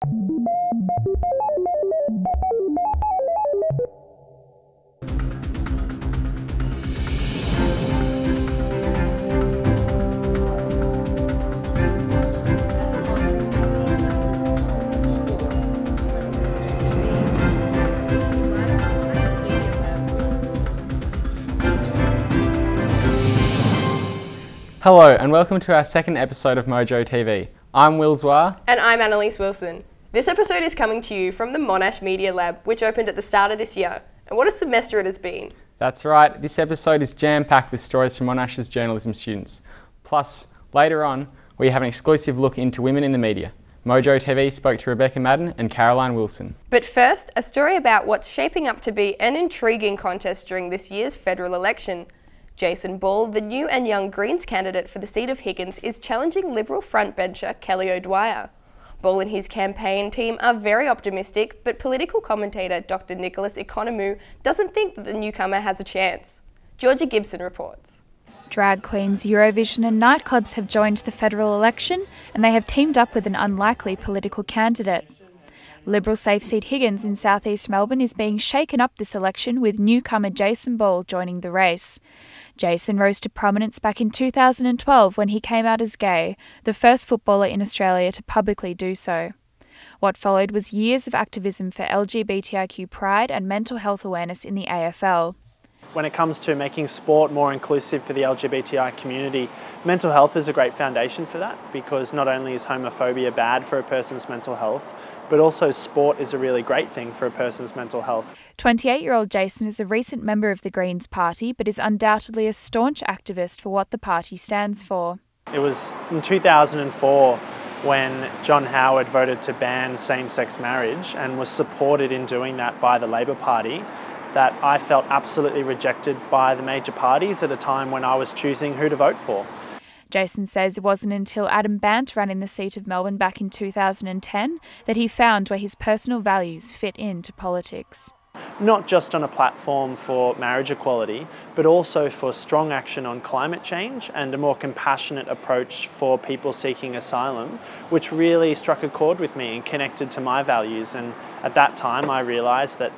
Hello and welcome to our second episode of Mojo TV. I'm Will Zwar. And I'm Annalise Wilson. This episode is coming to you from the Monash Media Lab, which opened at the start of this year. And what a semester it has been. That's right, this episode is jam-packed with stories from Monash's journalism students. Plus, later on, we have an exclusive look into women in the media. Mojo TV spoke to Rebecca Madden and Caroline Wilson. But first, a story about what's shaping up to be an intriguing contest during this year's federal election. Jason Ball, the new and young Greens candidate for the seat of Higgins, is challenging Liberal frontbencher Kelly O'Dwyer. Ball and his campaign team are very optimistic, but political commentator Dr. Nicholas Economou doesn't think that the newcomer has a chance. Georgia Gibson reports. Drag queens, Eurovision and nightclubs have joined the federal election, and they have teamed up with an unlikely political candidate. Liberal safe seat Higgins in southeast Melbourne is being shaken up this election, with newcomer Jason Ball joining the race. Jason rose to prominence back in 2012 when he came out as gay, the first footballer in Australia to publicly do so. What followed was years of activism for LGBTIQ pride and mental health awareness in the AFL. When it comes to making sport more inclusive for the LGBTI community, mental health is a great foundation for that, because not only is homophobia bad for a person's mental health, but also sport is a really great thing for a person's mental health. 28-year-old Jason is a recent member of the Greens party, but is undoubtedly a staunch activist for what the party stands for. It was in 2004 when John Howard voted to ban same-sex marriage and was supported in doing that by the Labor Party that I felt absolutely rejected by the major parties at a time when I was choosing who to vote for. Jason says it wasn't until Adam Bandt ran in the seat of Melbourne back in 2010 that he found where his personal values fit into politics. Not just on a platform for marriage equality, but also for strong action on climate change and a more compassionate approach for people seeking asylum, which really struck a chord with me and connected to my values. And at that time, I realised that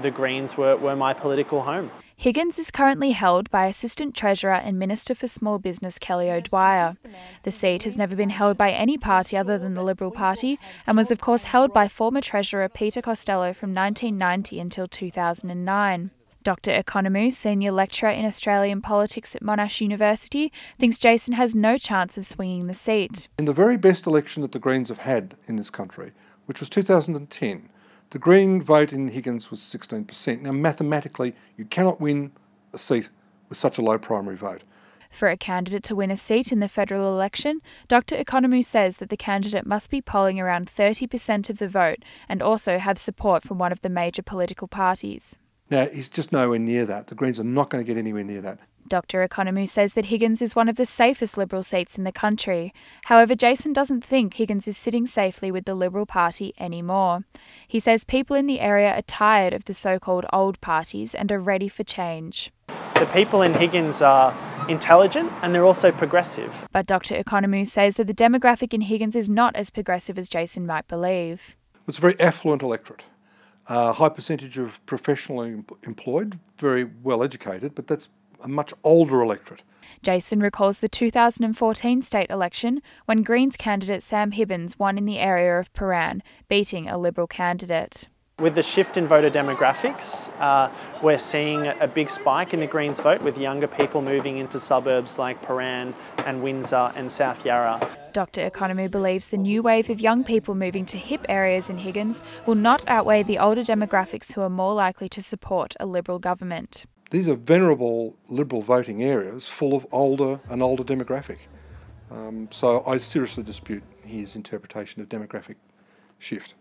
the Greens were my political home. Higgins is currently held by Assistant Treasurer and Minister for Small Business Kelly O'Dwyer. The seat has never been held by any party other than the Liberal Party, and was of course held by former Treasurer Peter Costello from 1990 until 2009. Dr. Economou, Senior Lecturer in Australian Politics at Monash University, thinks Jason has no chance of swinging the seat. In the very best election that the Greens have had in this country, which was 2010, the Green vote in Higgins was 16%. Now, mathematically, you cannot win a seat with such a low primary vote. For a candidate to win a seat in the federal election, Dr. Economou says that the candidate must be polling around 30% of the vote and also have support from one of the major political parties. Now, he's just nowhere near that. The Greens are not going to get anywhere near that. Dr. Economou says that Higgins is one of the safest Liberal seats in the country. However, Jason doesn't think Higgins is sitting safely with the Liberal Party anymore. He says people in the area are tired of the so-called old parties and are ready for change. The people in Higgins are intelligent and they're also progressive. But Dr. Economou says that the demographic in Higgins is not as progressive as Jason might believe. It's a very affluent electorate. High percentage of professionally employed, very well educated, but that's a much older electorate. Jason recalls the 2014 state election when Greens candidate Sam Higgins won in the area of Paran, beating a Liberal candidate. With the shift in voter demographics, we're seeing a big spike in the Greens vote, with younger people moving into suburbs like Paran and Windsor and South Yarra. Dr. Economou believes the new wave of young people moving to hip areas in Higgins will not outweigh the older demographics who are more likely to support a Liberal government. These are venerable Liberal voting areas full of older demographic. So I seriously dispute his interpretation of demographic shift.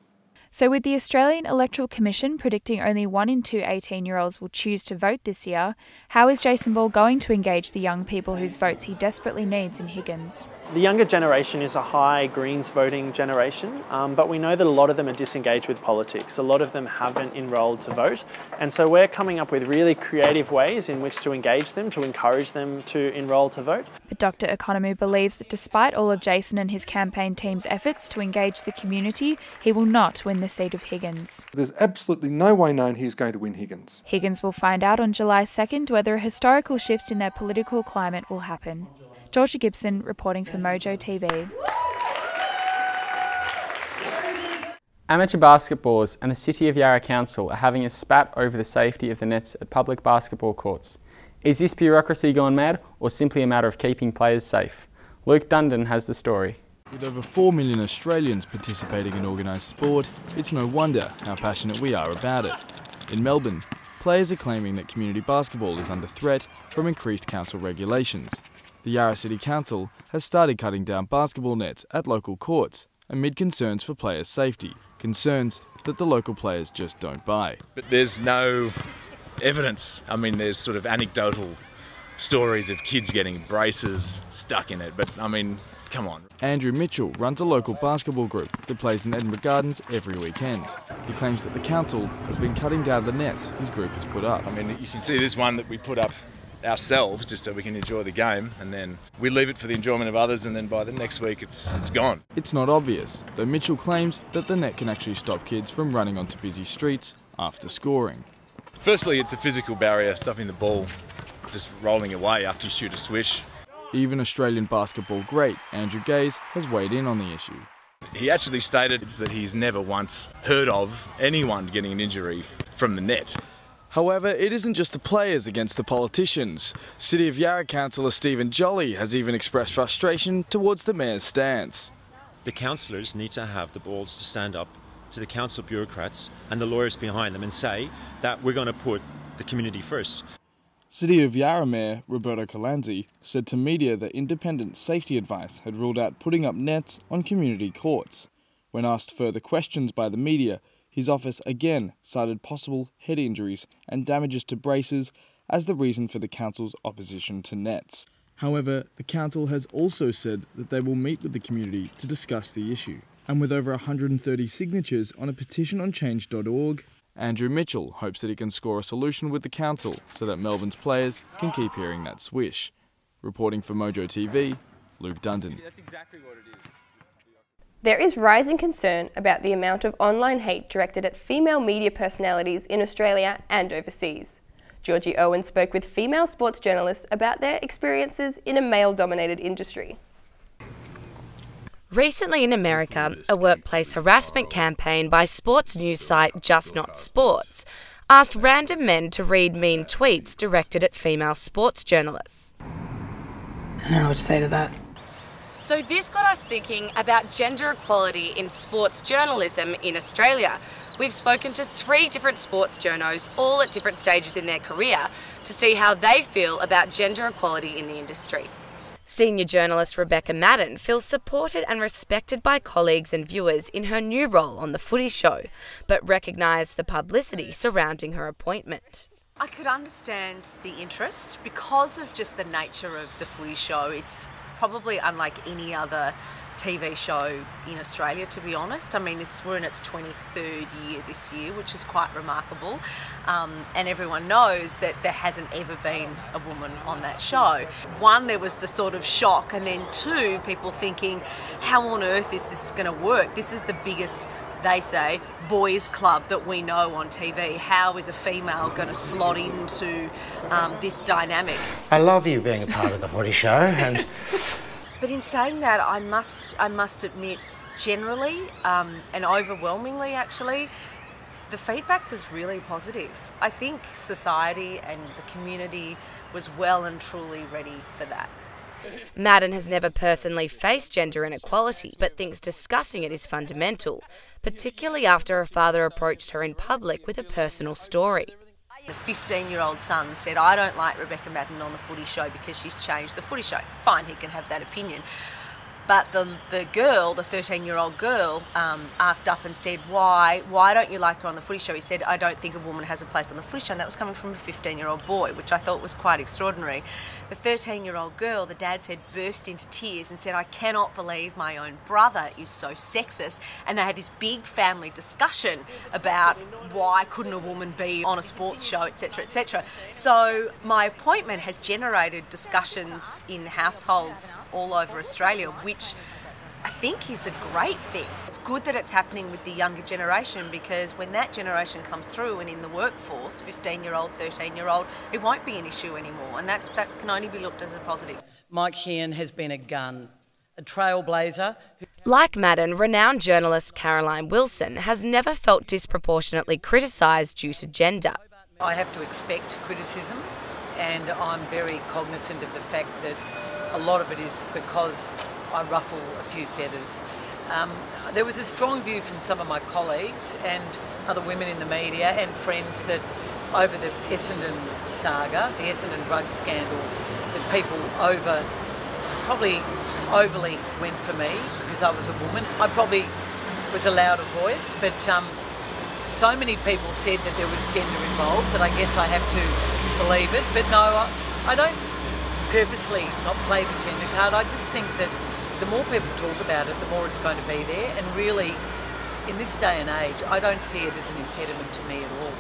So with the Australian Electoral Commission predicting only 1 in 2 18-year-olds will choose to vote this year, how is Jason Ball going to engage the young people whose votes he desperately needs in Higgins? The younger generation is a high Greens voting generation, but we know that a lot of them are disengaged with politics. A lot of them haven't enrolled to vote, and so we're coming up with really creative ways in which to engage them, to encourage them to enrol to vote. But Dr. Economou believes that despite all of Jason and his campaign team's efforts to engage the community, he will not win the seat of Higgins. There's absolutely no way known he's going to win Higgins. Higgins will find out on July 2nd whether a historical shift in their political climate will happen. Georgia Gibson reporting for Mojo TV. Amateur basketballers and the City of Yarra Council are having a spat over the safety of the nets at public basketball courts. Is this bureaucracy gone mad or simply a matter of keeping players safe? Luke Dundon has the story. With over 4 million Australians participating in organised sport, it's no wonder how passionate we are about it. In Melbourne, players are claiming that community basketball is under threat from increased council regulations. The Yarra City Council has started cutting down basketball nets at local courts amid concerns for players' safety, concerns that the local players just don't buy. But there's no evidence. I mean, there's sort of anecdotal stories of kids getting braces stuck in it, but I mean, come on. Andrew Mitchell runs a local basketball group that plays in Edinburgh Gardens every weekend. He claims that the council has been cutting down the nets his group has put up. I mean, you can see this one that we put up ourselves just so we can enjoy the game, and then we leave it for the enjoyment of others, and then by the next week it's gone. It's not obvious, though Mitchell claims that the net can actually stop kids from running onto busy streets after scoring. Firstly, it's a physical barrier, stopping the ball just rolling away after you shoot a swish. Even Australian basketball great Andrew Gaze has weighed in on the issue. He actually stated that he's never once heard of anyone getting an injury from the net. However, it isn't just the players against the politicians. City of Yarra Councillor Stephen Jolly has even expressed frustration towards the Mayor's stance. The councillors need to have the balls to stand up to the council bureaucrats and the lawyers behind them and say that we're going to put the community first. City of Yarra Mayor Roberto Colanzi said to media that independent safety advice had ruled out putting up nets on community courts. When asked further questions by the media, his office again cited possible head injuries and damages to braces as the reason for the council's opposition to nets. However, the council has also said that they will meet with the community to discuss the issue. And with over 130 signatures on a petition on change.org, Andrew Mitchell hopes that he can score a solution with the council so that Melbourne's players can keep hearing that swish. Reporting for Mojo TV, Luke Dundon. There is rising concern about the amount of online hate directed at female media personalities in Australia and overseas. Georgie Owen spoke with female sports journalists about their experiences in a male-dominated industry. Recently in America, a workplace harassment campaign by sports news site Just Not Sports asked random men to read mean tweets directed at female sports journalists. I don't know what to say to that. So this got us thinking about gender equality in sports journalism in Australia. We've spoken to 3 different sports journos, all at different stages in their career, to see how they feel about gender equality in the industry. Senior journalist Rebecca Madden feels supported and respected by colleagues and viewers in her new role on The Footy Show, but recognised the publicity surrounding her appointment. I could understand the interest because of just the nature of The Footy Show. It's probably unlike any other TV show in Australia, to be honest. I mean, we're in its 23rd year this year, which is quite remarkable. And everyone knows that there hasn't ever been a woman on that show. 1, there was the sort of shock, and then 2, people thinking, how on earth is this going to work? This is the biggest, they say, boys club that we know on TV. How is a female going to slot into this dynamic? I love you being a part of The Footy Show. And But in saying that, I must admit, generally and overwhelmingly actually, the feedback was really positive. I think society and the community was well and truly ready for that. Madden has never personally faced gender inequality, but thinks discussing it is fundamental, particularly after her father approached her in public with a personal story. The 15-year-old son said, I don't like Rebecca Madden on The Footy Show because she's changed The Footy Show. Fine, he can have that opinion. But the girl, the 13-year-old girl, arced up and said, why don't you like her on the footy show? He said, I don't think a woman has a place on the footy show. And that was coming from a 15-year-old boy, which I thought was quite extraordinary. The 13-year-old girl, the dad said, burst into tears and said, I cannot believe my own brother is so sexist. And they had this big family discussion about why couldn't a woman be on a sports show, etc., etc. So my appointment has generated discussions in households all over Australia, which I think is a great thing. It's good that it's happening with the younger generation, because when that generation comes through and in the workforce, 15-year-old, 13-year-old, it won't be an issue anymore, and that can only be looked as a positive. Mike Sheehan has been a gun, a trailblazer. Like Madden, renowned journalist Caroline Wilson has never felt disproportionately criticised due to gender. I have to expect criticism, and I'm very cognisant of the fact that a lot of it is because I ruffle a few feathers. There was a strong view from some of my colleagues and other women in the media and friends that over the Essendon saga, the Essendon drug scandal, that people probably overly went for me because I was a woman. I probably was allowed a voice, but so many people said that there was gender involved that I guess I have to believe it. But no, I don't purposely not play the gender card. I just think that the more people talk about it, the more it's going to be there. And really, in this day and age, I don't see it as an impediment to me at all.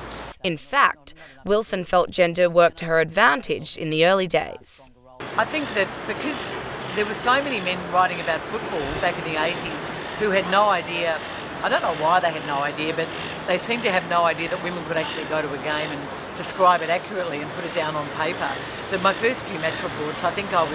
In fact, Wilson felt gender worked to her advantage in the early days. I think that because there were so many men writing about football back in the 80s who had no idea, I don't know why they had no idea, but they seemed to have no idea that women could actually go to a game and describe it accurately and put it down on paper. That my first few match reports, I think I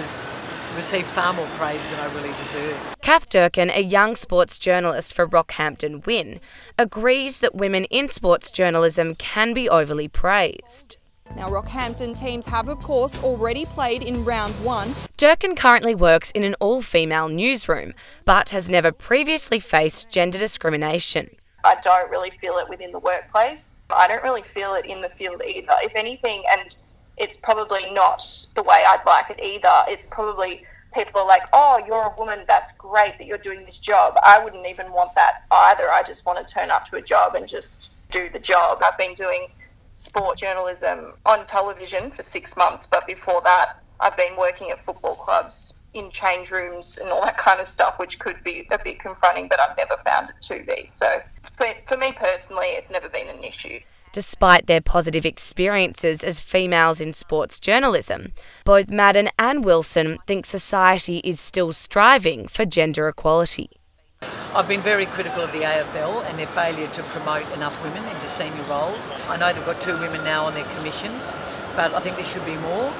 received far more praise than I really deserved. Kath Durkin, a young sports journalist for Rockhampton Win, agrees that women in sports journalism can be overly praised. Now, Rockhampton teams have, of course, already played in round one. Durkin currently works in an all-female newsroom, but has never previously faced gender discrimination. I don't really feel it within the workplace. I don't really feel it in the field either. If anything, and it's probably not the way I'd like it either, it's probably people are like, oh, you're a woman, that's great that you're doing this job. I wouldn't even want that either. I just want to turn up to a job and just do the job. I've been doing sport journalism on television for 6 months, but before that I've been working at football clubs in change rooms and all that kind of stuff, which could be a bit confronting, but I've never found it to be. So for me personally, it's never been an issue. Despite their positive experiences as females in sports journalism, both Madden and Wilson think society is still striving for gender equality. I've been very critical of the AFL and their failure to promote enough women into senior roles. I know they've got 2 women now on their commission, but I think there should be more.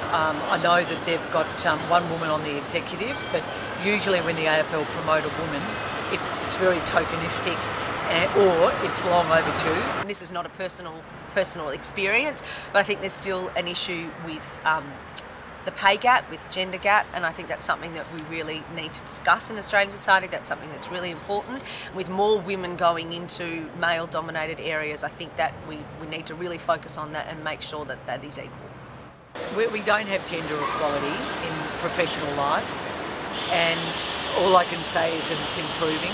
I know that they've got 1 woman on the executive, but usually when the AFL promote a woman, it's very tokenistic or it's long overdue. And this is not a personal experience, but I think there's still an issue with the pay gap, with the gender gap, and I think that's something that we really need to discuss in Australian society. That's something that's really important. With more women going into male-dominated areas, I think that we need to really focus on that and make sure that that is equal. We don't have gender equality in professional life, and all I can say is that it's improving.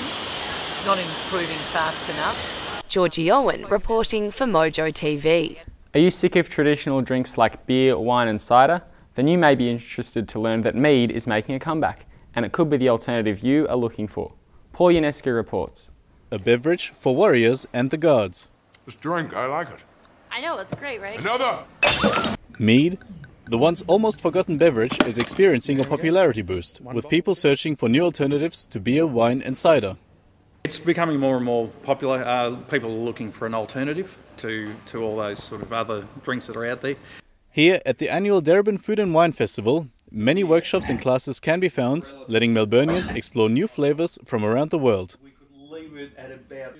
It's not improving fast enough. Georgie Owen reporting for Mojo TV. Are you sick of traditional drinks like beer, wine and cider? Then you may be interested to learn that mead is making a comeback, and it could be the alternative you are looking for. Paul Ionescu reports. A beverage for warriors and the gods. This drink, I like it. I know, it's great, right? Another! Mead, the once almost forgotten beverage, is experiencing a popularity boost, with people searching for new alternatives to beer, wine and cider. It's becoming more and more popular. People are looking for an alternative to all those sort of other drinks that are out there. Here at the annual Darebin Food and Wine Festival, many workshops and classes can be found, letting Melburnians explore new flavours from around the world.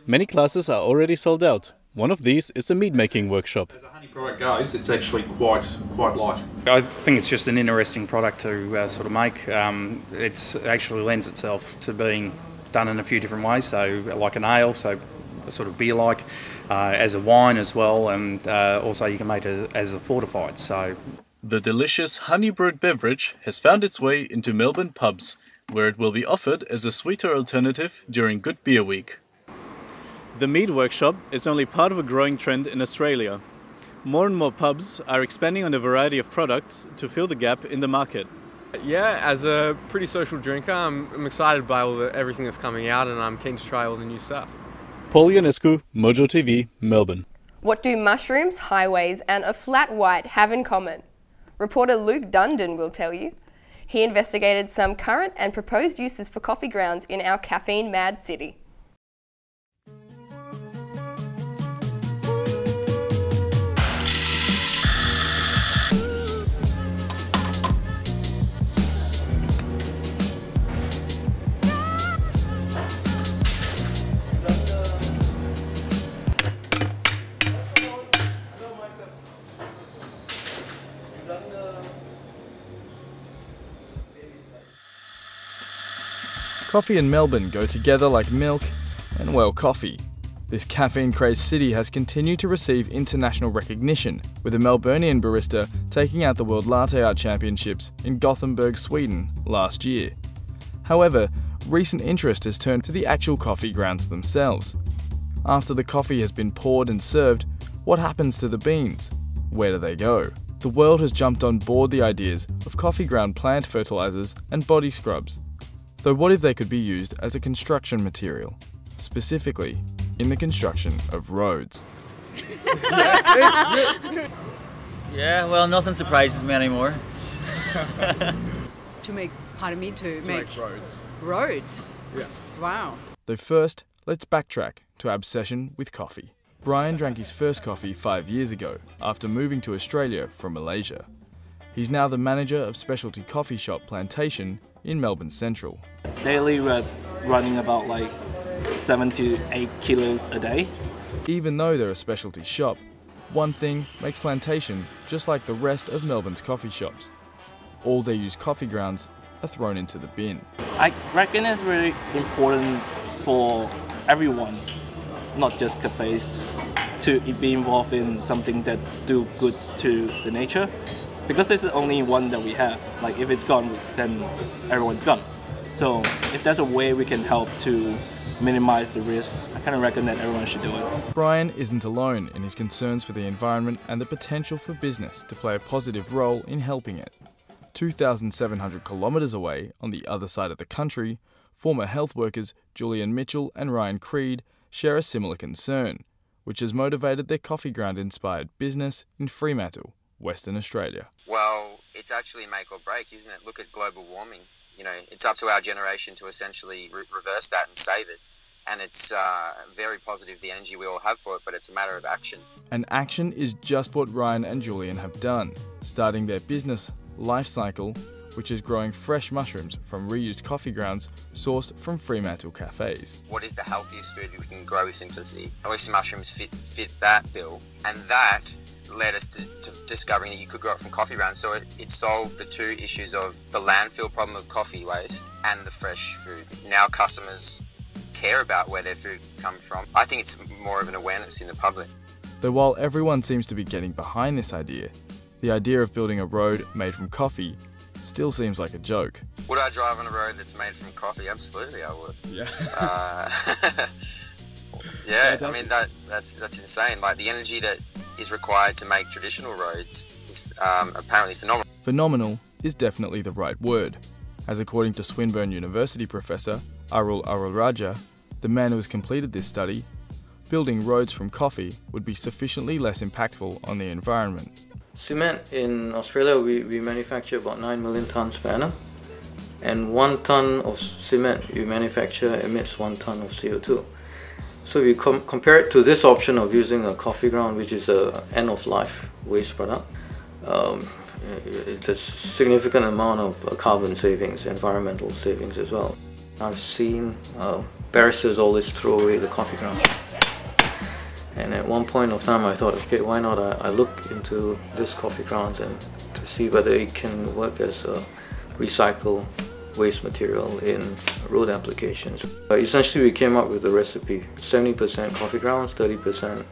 Many classes are already sold out. One of these is a mead making workshop. As a honey product goes, it's actually quite light. I think it's just an interesting product to sort of make. It actually lends itself to being done in a few different ways, so like an ale, so sort of beer-like, as a wine as well, and also you can make it as a fortified. So the delicious honey-brewed beverage has found its way into Melbourne pubs, where it will be offered as a sweeter alternative during Good Beer Week. The mead workshop is only part of a growing trend in Australia. More and more pubs are expanding on a variety of products to fill the gap in the market. Yeah, as a pretty social drinker, I'm excited by everything that's coming out, and I'm keen to try all the new stuff. Paul Ionescu, Mojo TV, Melbourne. What do mushrooms, highways and a flat white have in common? Reporter Luke Dundon will tell you. He investigated some current and proposed uses for coffee grounds in our caffeine-mad city. Coffee and Melbourne go together like milk and, well, coffee. This caffeine-crazed city has continued to receive international recognition, with a Melburnian barista taking out the World Latte Art Championships in Gothenburg, Sweden last year. However, recent interest has turned to the actual coffee grounds themselves. After the coffee has been poured and served, what happens to the beans? Where do they go? The world has jumped on board the ideas of coffee ground plant fertilizers and body scrubs. Though what if they could be used as a construction material, specifically in the construction of roads? Yeah, well, nothing surprises me anymore. To make, pardon me, to make roads. Roads? Yeah. Wow. Though first, let's backtrack to our obsession with coffee. Brian drank his first coffee 5 years ago after moving to Australia from Malaysia. He's now the manager of specialty coffee shop Plantation in Melbourne Central. Daily we're running about like 7 to 8 kilos a day. Even though they're a specialty shop, one thing makes Plantation just like the rest of Melbourne's coffee shops. All their used coffee grounds are thrown into the bin. I reckon it's really important for everyone, not just cafes, to be involved in something that do good to the nature. Because this is the only one that we have. Like if it's gone, then everyone's gone. So if there's a way we can help to minimize the risks, I kind of reckon that everyone should do it. Brian isn't alone in his concerns for the environment and the potential for business to play a positive role in helping it. 2,700 kilometres away on the other side of the country, former health workers Julian Mitchell and Ryan Creed share a similar concern, which has motivated their coffee ground-inspired business in Fremantle, Western Australia. Well, it's actually make or break, isn't it? Look at global warming. You know, it's up to our generation to essentially reverse that and save it. And it's very positive, the energy we all have for it, but it's a matter of action. And action is just what Ryan and Julian have done, starting their business, Life Cycle, which is growing fresh mushrooms from reused coffee grounds sourced from Fremantle cafes. What is the healthiest food we can grow with simplicity? Oyster mushrooms fit that bill, and that led us to discovering that you could grow it from coffee grounds. So it solved the two issues of the landfill problem of coffee waste and the fresh food. Now customers care about where their food comes from. I think it's more of an awareness in the public. Though while everyone seems to be getting behind this idea, the idea of building a road made from coffee still seems like a joke. Would I drive on a road that's made from coffee? Absolutely I would. Yeah. Yeah, I mean that's insane. Like the energy that is required to make traditional roads is apparently phenomenal. Phenomenal is definitely the right word, as according to Swinburne University professor Arul Arulraja, the man who has completed this study, building roads from coffee would be sufficiently less impactful on the environment. Cement in Australia, we manufacture about 9 million tonnes per annum, and 1 tonne of cement you manufacture emits 1 tonne of CO2. So we compare it to this option of using a coffee ground, which is a end-of-life waste product. It's a significant amount of carbon savings, environmental savings as well. I've seen barristers always throw away the coffee ground. And at one point of time I thought, okay, why not I look into this coffee grounds and to see whether it can work as a recycle waste material in road applications. Essentially we came up with a recipe, 70% coffee grounds, 30%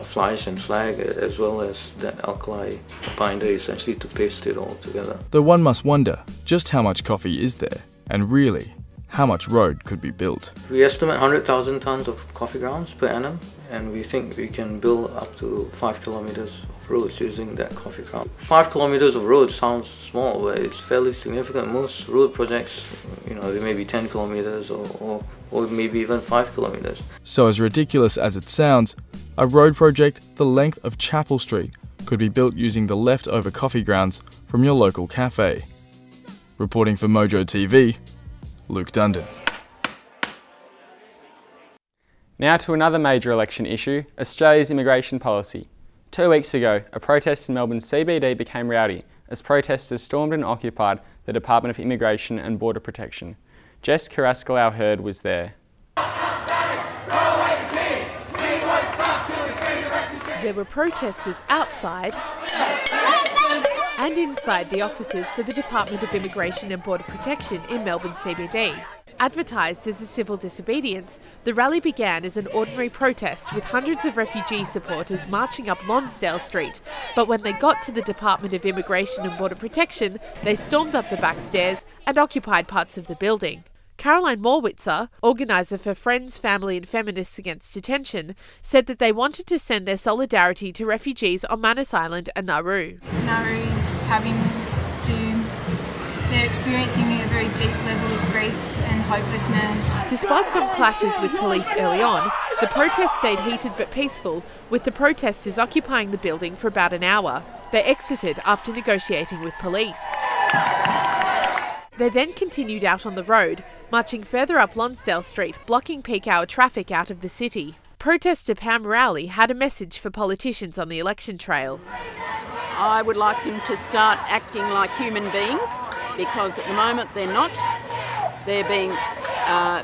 fly ash and slag, as well as that alkali binder essentially to paste it all together. Though one must wonder, just how much coffee is there? And really, how much road could be built? We estimate 100,000 tonnes of coffee grounds per annum, and we think we can build up to 5 kilometres of roads using that coffee ground. 5 kilometres of road sounds small, but it's fairly significant. Most road projects, they may be 10 kilometres or maybe even 5 kilometres. So as ridiculous as it sounds, a road project the length of Chapel Street could be built using the leftover coffee grounds from your local cafe. Reporting for Mojo TV, Luke Dundon. Now to another major election issue, Australia's immigration policy. 2 weeks ago, a protest in Melbourne's CBD became rowdy as protesters stormed and occupied the Department of Immigration and Border Protection. Jess Carrascal-Hurd was there. There were protesters outside and inside the offices for the Department of Immigration and Border Protection in Melbourne CBD. Advertised as a civil disobedience, the rally began as an ordinary protest with hundreds of refugee supporters marching up Lonsdale Street. But when they got to the Department of Immigration and Border Protection, they stormed up the back stairs and occupied parts of the building. Caroline Morwitzer, organiser for Friends, Family and Feminists Against Detention, said that they wanted to send their solidarity to refugees on Manus Island and Nauru. Nauru's they're experiencing a very deep level of grief and hopelessness. Despite some clashes with police early on, the protest stayed heated but peaceful, with the protesters occupying the building for about an hour. They exited after negotiating with police. They then continued out on the road, marching further up Lonsdale Street, blocking peak hour traffic out of the city. Protester Pam Rowley had a message for politicians on the election trail. I would like them to start acting like human beings, because at the moment they're not. They're being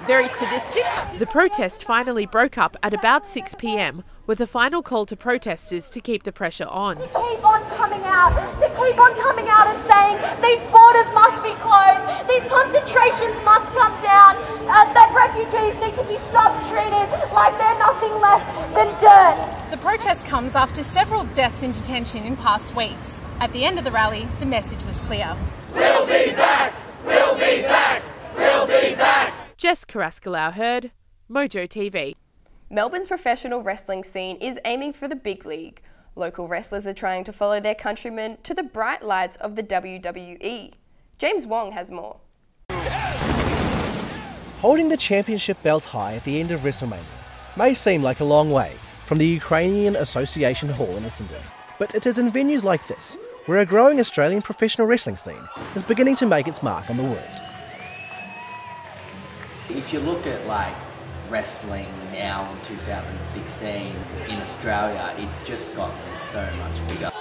very sadistic. The protest finally broke up at about 6 p.m, with a final call to protesters to keep the pressure on. To keep on coming out and saying these borders must be closed, these concentrations must come down, that refugees need to be stopped treated like they're nothing less than dirt. The protest comes after several deaths in detention in past weeks. At the end of the rally, the message was clear. We'll be back! We'll be back! We'll be back! Jess Carrascal-Hurd, Mojo TV. Melbourne's professional wrestling scene is aiming for the big league. Local wrestlers are trying to follow their countrymen to the bright lights of the WWE. James Wong has more. Holding the championship belt high at the end of WrestleMania may seem like a long way from the Ukrainian Association Hall in Essendon, but it is in venues like this where a growing Australian professional wrestling scene is beginning to make its mark on the world. If you look at wrestling now in 2016 in Australia, it's just gotten so much bigger.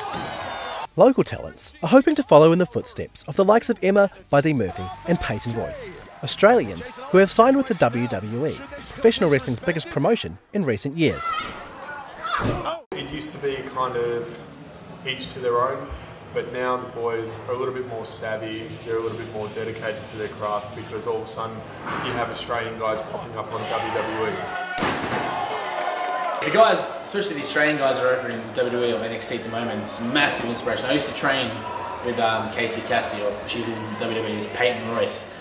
Local talents are hoping to follow in the footsteps of the likes of Emma, Buddy Murphy and Peyton Royce, Australians who have signed with the WWE, professional wrestling's biggest promotion in recent years. It used to be kind of each to their own, but now the boys are a little bit more savvy, they're a little bit more dedicated to their craft, because all of a sudden you have Australian guys popping up on WWE. The guys, especially the Australian guys, are over in WWE or NXT at the moment. It's massive inspiration. I used to train with Casey Cassie, or she's in WWE as Peyton Royce.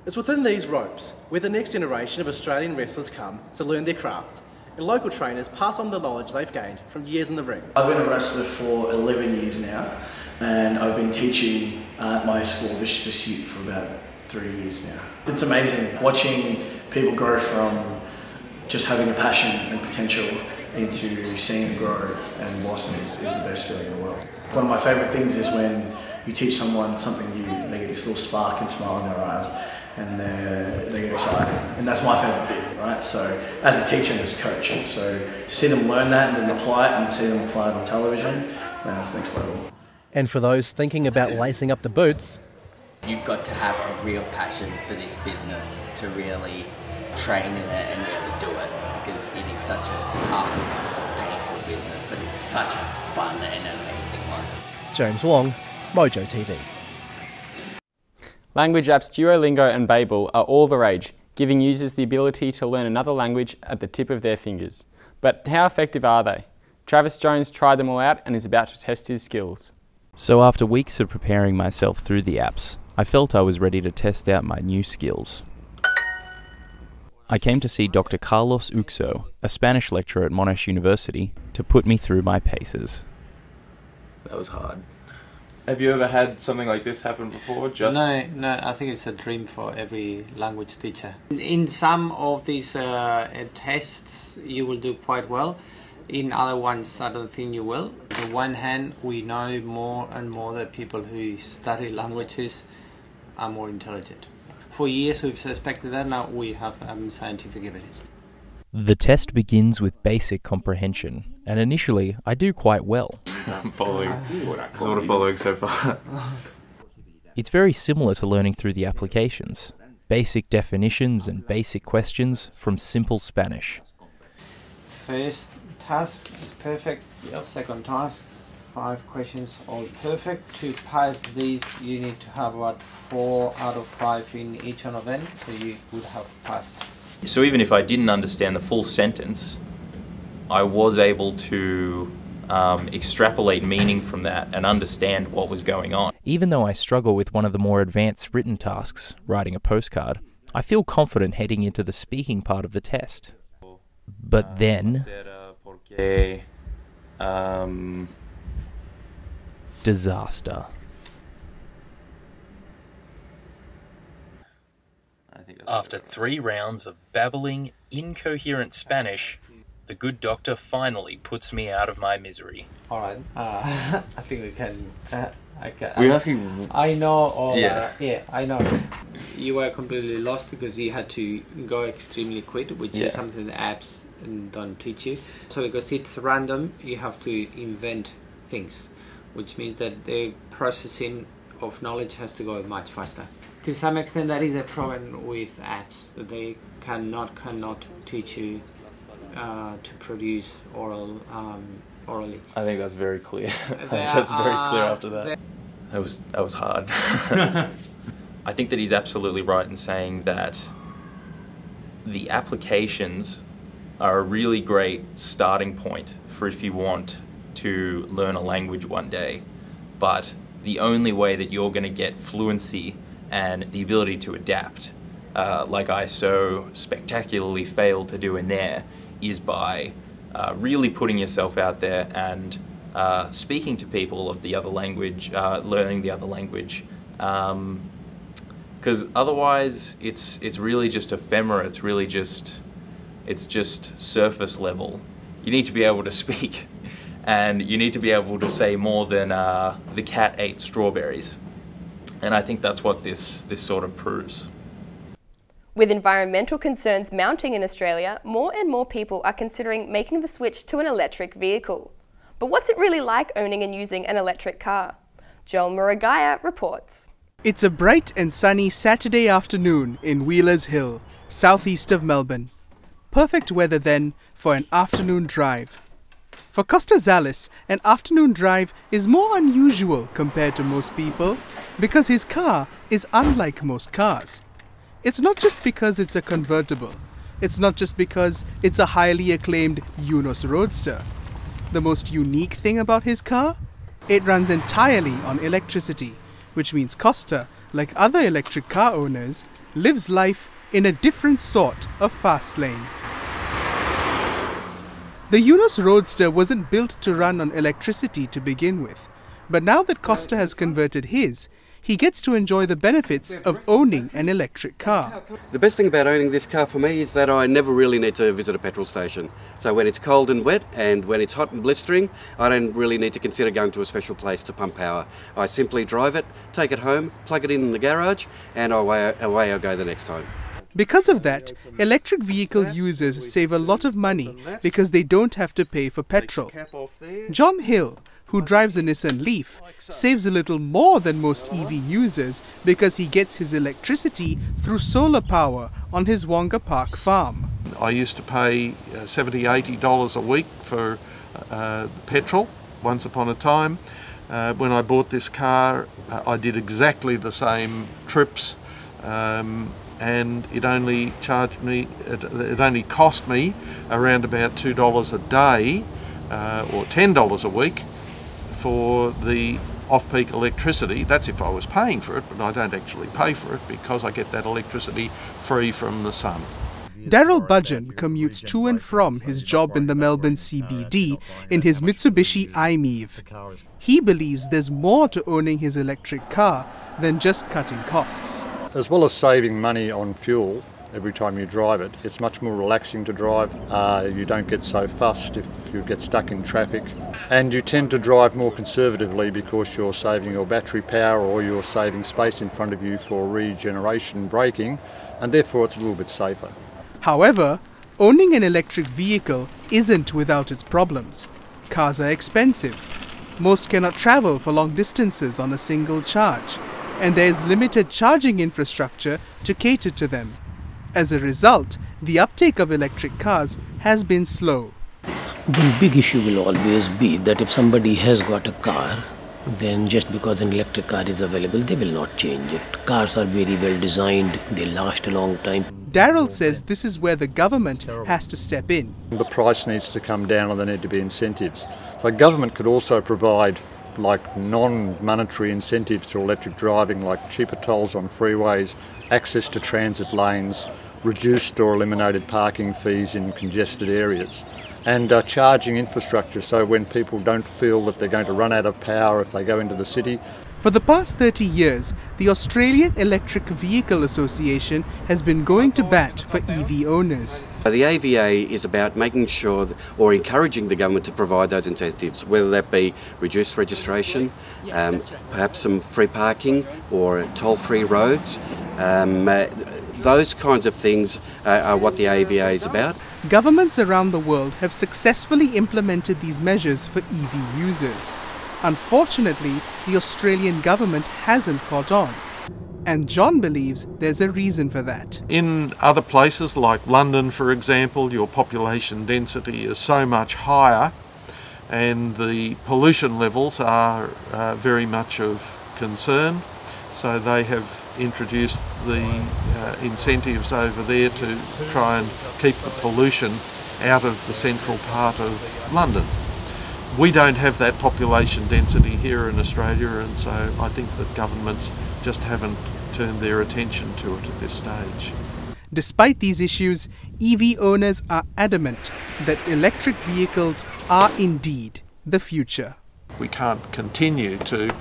It's within these ropes where the next generation of Australian wrestlers come to learn their craft, and local trainers pass on the knowledge they've gained from years in the ring. I've been a wrestler for 11 years now, and I've been teaching at my school, Vicious Pursuit, for about 3 years now. It's amazing watching people grow from just having a passion and potential into seeing them grow and blossom is the best feeling in the world. One of my favourite things is when you teach someone something new, and they get this little spark and smile in their eyes, and they get excited. And that's my favourite bit, right? So as a teacher and as a coach, so to see them learn that and then apply it, and see them apply it on television, man, that's next level. And for those thinking about lacing up the boots, You've got to have a real passion for this business to really train in it and really do it, because it is such a tough, painful business, but it's such a fun and amazing one. James Wong, Mojo TV. Language apps Duolingo and Babel are all the rage, giving users the ability to learn another language at the tip of their fingers. But how effective are they? Travis Jones tried them all out and is about to test his skills. So after weeks of preparing myself through the apps, I felt I was ready to test out my new skills. I came to see Dr. Carlos Uxo, a Spanish lecturer at Monash University, to put me through my paces. That was hard. Have you ever had something like this happen before? No, I think it's a dream for every language teacher. In some of these tests you will do quite well. In other ones I don't think you will. On one hand, we know more and more that people who study languages are more intelligent. For years we've suspected that, now we have scientific evidence. The test begins with basic comprehension, and initially I do quite well. I'm following, sort of following so far. It's very similar to learning through the applications. Basic definitions and basic questions from simple Spanish. First task is perfect, second task, 5 questions, all perfect. To pass these you need to have about 4 out of 5 in each one of them, so you would have passed. So even if I didn't understand the full sentence, I was able to extrapolate meaning from that and understand what was going on. Even though I struggle with one of the more advanced written tasks, writing a postcard, I feel confident heading into the speaking part of the test. But then... disaster. After 3 rounds of babbling, incoherent Spanish, the good doctor finally puts me out of my misery. Alright, I think we can... We're asking... I know, yeah. I know. You were completely lost because you had to go extremely quick, which is something the apps don't teach you. So because it's random, you have to invent things, which means that the processing of knowledge has to go much faster. To some extent, that is a problem with apps, that they cannot teach you to produce orally. I think that's very clear. That's very clear after that. That was hard. I think that he's absolutely right in saying that the applications are a really great starting point for if you want to learn a language one day, but the only way that you're going to get fluency and the ability to adapt, like I so spectacularly failed to do in there, is by really putting yourself out there and speaking to people of the other language, learning the other language, because otherwise it's really just ephemera. It's really just surface level. You need to be able to speak, and you need to be able to say more than the cat ate strawberries. And I think that's what this sort of proves. With environmental concerns mounting in Australia, more and more people are considering making the switch to an electric vehicle. But what's it really like owning and using an electric car? Joel Muragaya reports. It's a bright and sunny Saturday afternoon in Wheelers Hill, southeast of Melbourne. Perfect weather then for an afternoon drive. For Costa Zales, an afternoon drive is more unusual compared to most people because his car is unlike most cars. It's not just because it's a convertible. It's not just because it's a highly acclaimed Monash Roadster. The most unique thing about his car? It runs entirely on electricity, which means Costa, like other electric car owners, lives life in a different sort of fast lane. The Monash Roadster wasn't built to run on electricity to begin with, but now that Costa has converted his, he gets to enjoy the benefits of owning an electric car. The best thing about owning this car for me is that I never really need to visit a petrol station. So when it's cold and wet and when it's hot and blistering, I don't really need to consider going to a special place to pump power. I simply drive it, take it home, plug it in the garage, and away I go the next time. Because of that, electric vehicle users save a lot of money because they don't have to pay for petrol. John Hill, who drives a Nissan Leaf, saves a little more than most EV users because he gets his electricity through solar power on his Wonga Park farm. I used to pay $70, $80 a week for petrol once upon a time. When I bought this car, I did exactly the same trips. And it only charged me, it only cost me around about $2 a day or $10 a week for the off-peak electricity. That's if I was paying for it, but I don't actually pay for it because I get that electricity free from the sun. Daryl Budgeon commutes to and from his job in the Melbourne CBD in his Mitsubishi i-MiEV. He believes there's more to owning his electric car than just cutting costs. As well as saving money on fuel every time you drive it, it's much more relaxing to drive. You don't get so fussed if you get stuck in traffic. And you tend to drive more conservatively because you're saving your battery power or you're saving space in front of you for regeneration braking, and therefore it's a little bit safer. However, owning an electric vehicle isn't without its problems. Cars are expensive. Most cannot travel for long distances on a single charge, and there is limited charging infrastructure to cater to them. As a result, the uptake of electric cars has been slow. The big issue will always be that if somebody has got a car, then just because an electric car is available, they will not change it. Cars are very well designed, they last a long time. Daryl says this is where the government has to step in. The price needs to come down and there need to be incentives. So government could also provide like non-monetary incentives to electric driving, like cheaper tolls on freeways, access to transit lanes, reduced or eliminated parking fees in congested areas, and charging infrastructure so when people don't feel that they're going to run out of power if they go into the city. For the past 30 years, the Australian Electric Vehicle Association has been going to bat for EV owners. The AVA is about making sure or encouraging the government to provide those incentives, whether that be reduced registration, perhaps some free parking or toll-free roads. Those kinds of things are what the AVA is about. Governments around the world have successfully implemented these measures for EV users. Unfortunately, the Australian government hasn't caught on. And John believes there's a reason for that. In other places like London, for example, your population density is so much higher and the pollution levels are very much of concern. So they have introduced the incentives over there to try and keep the pollution out of the central part of London. We don't have that population density here in Australia, and so I think that governments just haven't turned their attention to it at this stage. Despite these issues, EV owners are adamant that electric vehicles are indeed the future. We can't continue to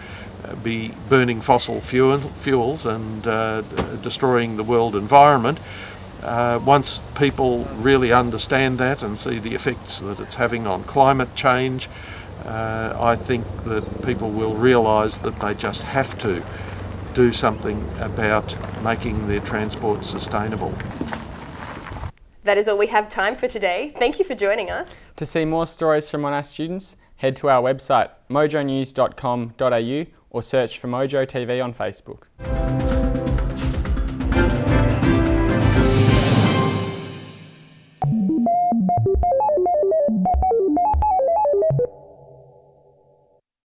be burning fossil fuels and destroying the world environment. Once people really understand that and see the effects that it's having on climate change, I think that people will realise that they just have to do something about making their transport sustainable. That is all we have time for today. Thank you for joining us. To see more stories from Monash students, head to our website mojonews.com.au or search for Mojo TV on Facebook.